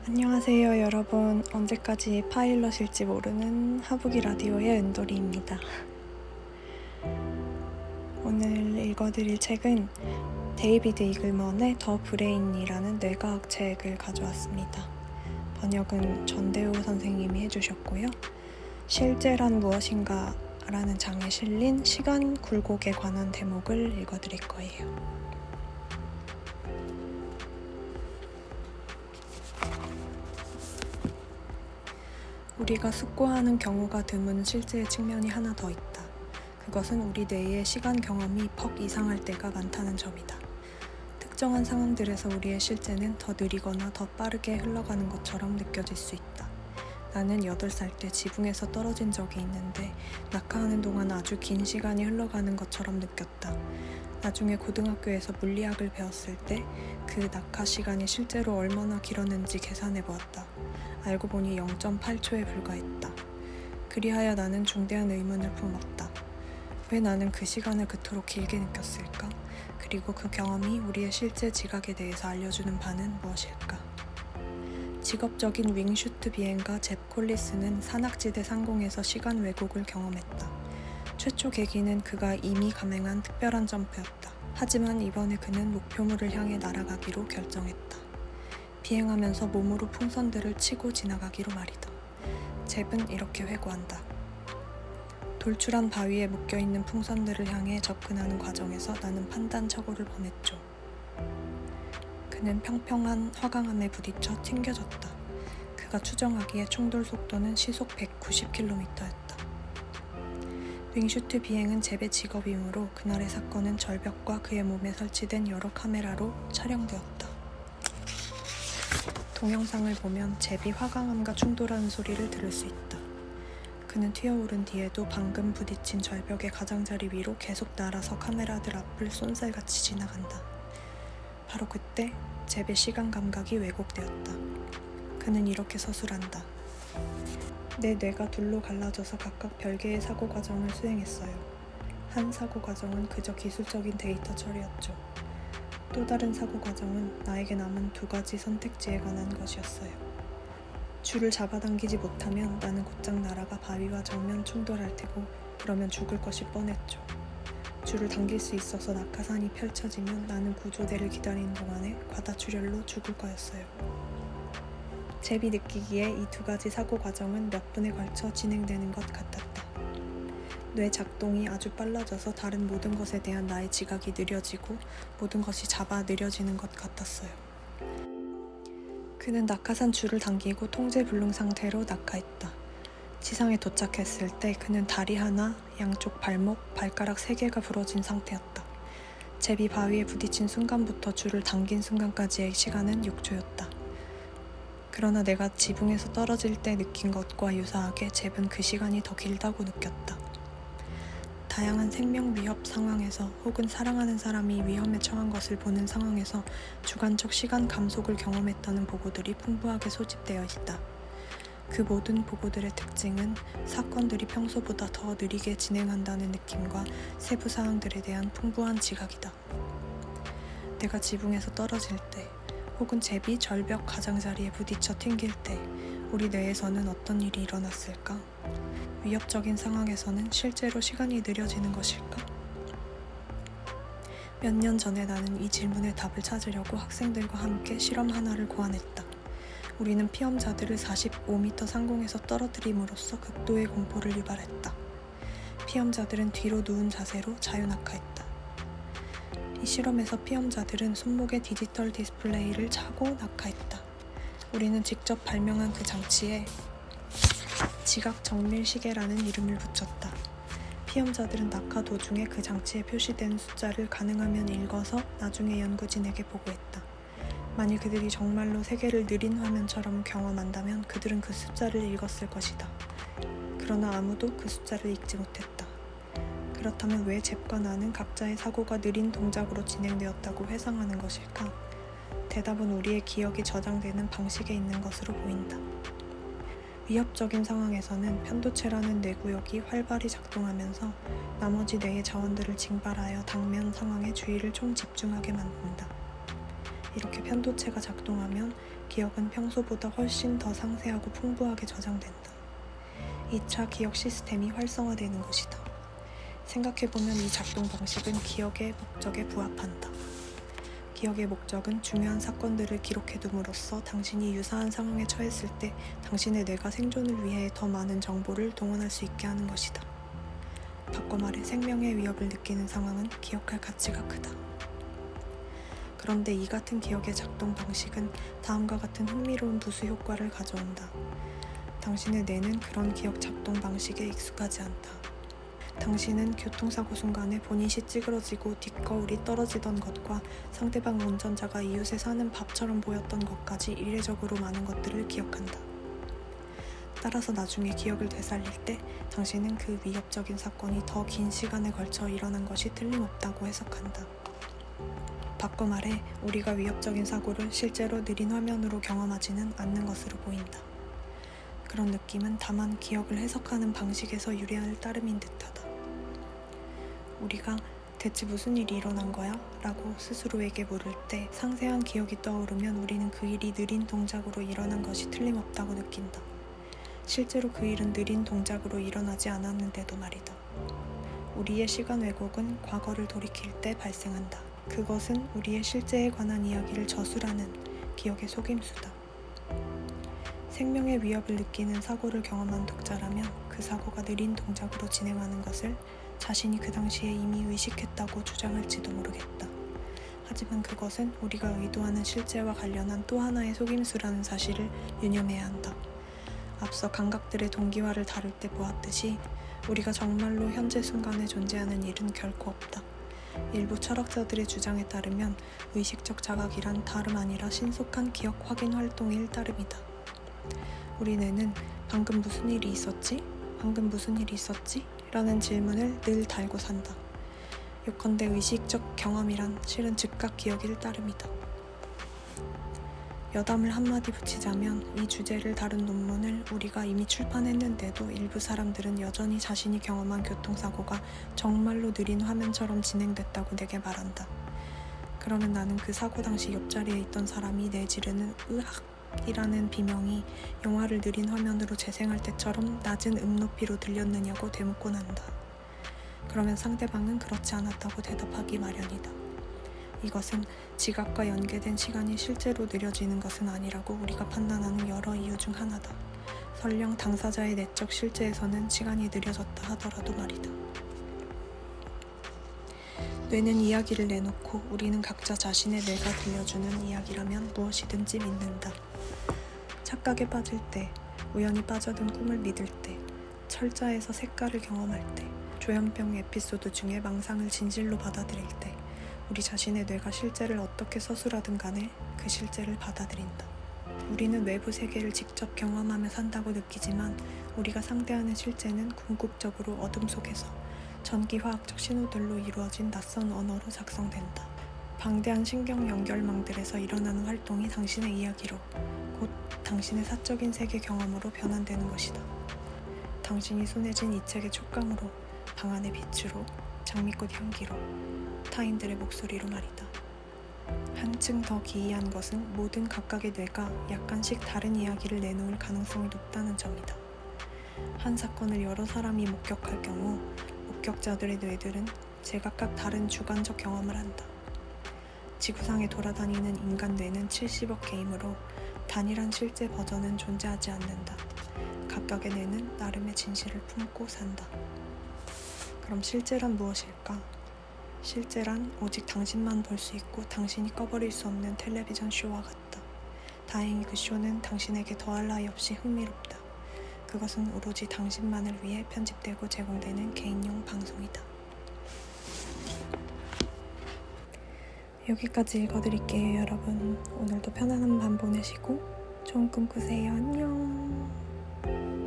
안녕하세요 여러분. 언제까지 파일럿일지 모르는 하부기 라디오의 은돌이입니다. 오늘 읽어드릴 책은 데이비드 이글먼의 더 브레인이라는 뇌과학 책을 가져왔습니다. 번역은 전대우 선생님이 해주셨고요. 실제란 무엇인가 라는 장에 실린 시간 굴곡에 관한 대목을 읽어드릴 거예요. 우리가 숙고하는 경우가 드문 실제의 측면이 하나 더 있다. 그것은 우리 뇌의 시간 경험이 퍽 이상할 때가 많다는 점이다. 특정한 상황들에서 우리의 실제는 더 느리거나 더 빠르게 흘러가는 것처럼 느껴질 수 있다. 나는 8살 때 지붕에서 떨어진 적이 있는데 낙하하는 동안 아주 긴 시간이 흘러가는 것처럼 느꼈다. 나중에 고등학교에서 물리학을 배웠을 때 그 낙하 시간이 실제로 얼마나 길었는지 계산해 보았다. 알고 보니 0.8초에 불과했다. 그리하여 나는 중대한 의문을 품었다. 왜 나는 그 시간을 그토록 길게 느꼈을까? 그리고 그 경험이 우리의 실제 지각에 대해서 알려주는 바는 무엇일까? 직업적인 윙슈트 비행가 잽 콜리스는 산악지대 상공에서 시간 왜곡을 경험했다. 최초 계기는 그가 이미 감행한 특별한 점프였다. 하지만 이번에 그는 목표물을 향해 날아가기로 결정했다. 비행하면서 몸으로 풍선들을 치고 지나가기로 말이다. 잽은 이렇게 회고한다. 돌출한 바위에 묶여있는 풍선들을 향해 접근하는 과정에서 나는 판단착오를 범했죠. 그는 평평한 화강암에 부딪혀 튕겨졌다. 그가 추정하기에 충돌 속도는 시속 190km였다. 윙슈트 비행은 잽의 직업이므로 그날의 사건은 절벽과 그의 몸에 설치된 여러 카메라로 촬영되었다. 동영상을 보면 잽이 화강암과 충돌하는 소리를 들을 수 있다. 그는 튀어오른 뒤에도 방금 부딪힌 절벽의 가장자리 위로 계속 날아서 카메라들 앞을 쏜살같이 지나간다. 바로 그때 잽의 시간 감각이 왜곡되었다. 그는 이렇게 서술한다. 내 뇌가 둘로 갈라져서 각각 별개의 사고 과정을 수행했어요. 한 사고 과정은 그저 기술적인 데이터 처리였죠. 또 다른 사고 과정은 나에게 남은 2가지 선택지에 관한 것이었어요. 줄을 잡아당기지 못하면 나는 곧장 날아가 바위와 정면 충돌할 테고 그러면 죽을 것이 뻔했죠. 줄을 당길 수 있어서 낙하산이 펼쳐지면 나는 구조대를 기다리는 동안에 과다출혈로 죽을 거였어요. 잽이 느끼기에 이 2가지 사고 과정은 몇 분에 걸쳐 진행되는 것 같았다. 뇌 작동이 아주 빨라져서 다른 모든 것에 대한 나의 지각이 느려지고 모든 것이 잡아 느려지는 것 같았어요. 그는 낙하산 줄을 당기고 통제불능 상태로 낙하했다. 지상에 도착했을 때 그는 다리 하나, 양쪽 발목, 발가락 3개가 부러진 상태였다. 잽이 바위에 부딪힌 순간부터 줄을 당긴 순간까지의 시간은 6초였다. 그러나 내가 지붕에서 떨어질 때 느낀 것과 유사하게 잽은 그 시간이 더 길다고 느꼈다. 다양한 생명 위협 상황에서 혹은 사랑하는 사람이 위험에 처한 것을 보는 상황에서 주관적 시간 감속을 경험했다는 보고들이 풍부하게 소집되어 있다. 그 모든 보고들의 특징은 사건들이 평소보다 더 느리게 진행한다는 느낌과 세부 사항들에 대한 풍부한 지각이다. 내가 지붕에서 떨어질 때 혹은 잽이 절벽 가장자리에 부딪혀 튕길 때 우리 뇌에서는 어떤 일이 일어났을까? 위협적인 상황에서는 실제로 시간이 느려지는 것일까? 몇 년 전에 나는 이 질문의 답을 찾으려고 학생들과 함께 실험 하나를 고안했다. 우리는 피험자들을 45m 상공에서 떨어뜨림으로써 극도의 공포를 유발했다. 피험자들은 뒤로 누운 자세로 자유낙하했다. 이 실험에서 피험자들은 손목에 디지털 디스플레이를 차고 낙하했다. 우리는 직접 발명한 그 장치에 지각 정밀 시계라는 이름을 붙였다. 피험자들은 낙하 도중에 그 장치에 표시된 숫자를 가능하면 읽어서 나중에 연구진에게 보고했다. 만일 그들이 정말로 세계를 느린 화면처럼 경험한다면 그들은 그 숫자를 읽었을 것이다. 그러나 아무도 그 숫자를 읽지 못했다. 그렇다면 왜 잽과 나는 각자의 사고가 느린 동작으로 진행되었다고 회상하는 것일까? 대답은 우리의 기억이 저장되는 방식에 있는 것으로 보인다. 위협적인 상황에서는 편도체라는 뇌구역이 활발히 작동하면서 나머지 뇌의 자원들을 징발하여 당면 상황에 주의를 총집중하게 만든다. 이렇게 편도체가 작동하면 기억은 평소보다 훨씬 더 상세하고 풍부하게 저장된다. 2차 기억 시스템이 활성화되는 것이다. 생각해보면 이 작동 방식은 기억의 목적에 부합한다. 기억의 목적은 중요한 사건들을 기록해둠으로써 당신이 유사한 상황에 처했을 때 당신의 뇌가 생존을 위해 더 많은 정보를 동원할 수 있게 하는 것이다. 바꿔 말해 생명의 위협을 느끼는 상황은 기억할 가치가 크다. 그런데 이 같은 기억의 작동 방식은 다음과 같은 흥미로운 부수 효과를 가져온다. 당신의 뇌는 그런 기억 작동 방식에 익숙하지 않다. 당신은 교통사고 순간에 보닛이 찌그러지고 뒷거울이 떨어지던 것과 상대방 운전자가 이웃에 사는 밥처럼 보였던 것까지 이례적으로 많은 것들을 기억한다. 따라서 나중에 기억을 되살릴 때 당신은 그 위협적인 사건이 더 긴 시간에 걸쳐 일어난 것이 틀림없다고 해석한다. 바꿔 말해 우리가 위협적인 사고를 실제로 느린 화면으로 경험하지는 않는 것으로 보인다. 그런 느낌은 다만 기억을 해석하는 방식에서 유래할 따름인 듯하다. 우리가 대체 무슨 일이 일어난 거야? 라고 스스로에게 물을 때 상세한 기억이 떠오르면 우리는 그 일이 느린 동작으로 일어난 것이 틀림없다고 느낀다. 실제로 그 일은 느린 동작으로 일어나지 않았는데도 말이다. 우리의 시간 왜곡은 과거를 돌이킬 때 발생한다. 그것은 우리의 실제에 관한 이야기를 저술하는 기억의 속임수다. 생명의 위협을 느끼는 사고를 경험한 독자라면 그 사고가 느린 동작으로 진행하는 것을 자신이 그 당시에 이미 의식했다고 주장할지도 모르겠다. 하지만 그것은 우리가 의도하는 실제와 관련한 또 하나의 속임수라는 사실을 유념해야 한다. 앞서 감각들의 동기화를 다룰 때 보았듯이 우리가 정말로 현재 순간에 존재하는 일은 결코 없다. 일부 철학자들의 주장에 따르면 의식적 자각이란 다름 아니라 신속한 기억 확인 활동일 따름이다. 우리 뇌는 방금 무슨 일이 있었지? 방금 무슨 일이 있었지? 라는 질문을 늘 달고 산다. 요컨대 의식적 경험이란 실은 즉각 기억일 따름이다. 여담을 한마디 붙이자면 이 주제를 다룬 논문을 우리가 이미 출판했는데도 일부 사람들은 여전히 자신이 경험한 교통사고가 정말로 느린 화면처럼 진행됐다고 내게 말한다. 그러면 나는 그 사고 당시 옆자리에 있던 사람이 내지르는 으악 이라는 비명이 영화를 느린 화면으로 재생할 때처럼 낮은 높이로 들렸느냐고 되묻곤 한다. 그러면 상대방은 그렇지 않았다고 대답하기 마련이다. 이것은 지각과 연계된 시간이 실제로 느려지는 것은 아니라고 우리가 판단하는 여러 이유 중 하나다. 설령 당사자의 내적 실제에서는 시간이 느려졌다 하더라도 말이다. 뇌는 이야기를 내놓고 우리는 각자 자신의 뇌가 들려주는 이야기라면 무엇이든지 믿는다. 착각에 빠질 때, 우연히 빠져든 꿈을 믿을 때, 철자에서 색깔을 경험할 때, 조현병 에피소드 중에 망상을 진실로 받아들일 때, 우리 자신의 뇌가 실제를 어떻게 서술하든 간에 그 실제를 받아들인다. 우리는 외부 세계를 직접 경험하며 산다고 느끼지만 우리가 상대하는 실제는 궁극적으로 어둠 속에서 전기화학적 신호들로 이루어진 낯선 언어로 작성된다. 방대한 신경 연결망들에서 일어나는 활동이 당신의 이야기로, 곧 당신의 사적인 세계 경험으로 변환되는 것이다. 당신이 손에 쥔 이 책의 촉감으로, 방 안의 빛으로, 장미꽃 향기로, 타인들의 목소리로 말이다. 한층 더 기이한 것은 모든 각각의 뇌가 약간씩 다른 이야기를 내놓을 가능성이 높다는 점이다. 한 사건을 여러 사람이 목격할 경우 목격자들의 뇌들은 제각각 다른 주관적 경험을 한다. 지구상에 돌아다니는 인간 뇌는 70억 개이므로 단일한 실제 버전은 존재하지 않는다. 각각의 뇌는 나름의 진실을 품고 산다. 그럼 실제란 무엇일까? 실제란 오직 당신만 볼 수 있고 당신이 꺼버릴 수 없는 텔레비전 쇼와 같다. 다행히 그 쇼는 당신에게 더할 나위 없이 흥미롭다. 그것은 오로지 당신만을 위해 편집되고 제공되는 개인용 방송이다. 여기까지 읽어드릴게요, 여러분. 오늘도 편안한 밤 보내시고 좋은 꿈 꾸세요. 안녕.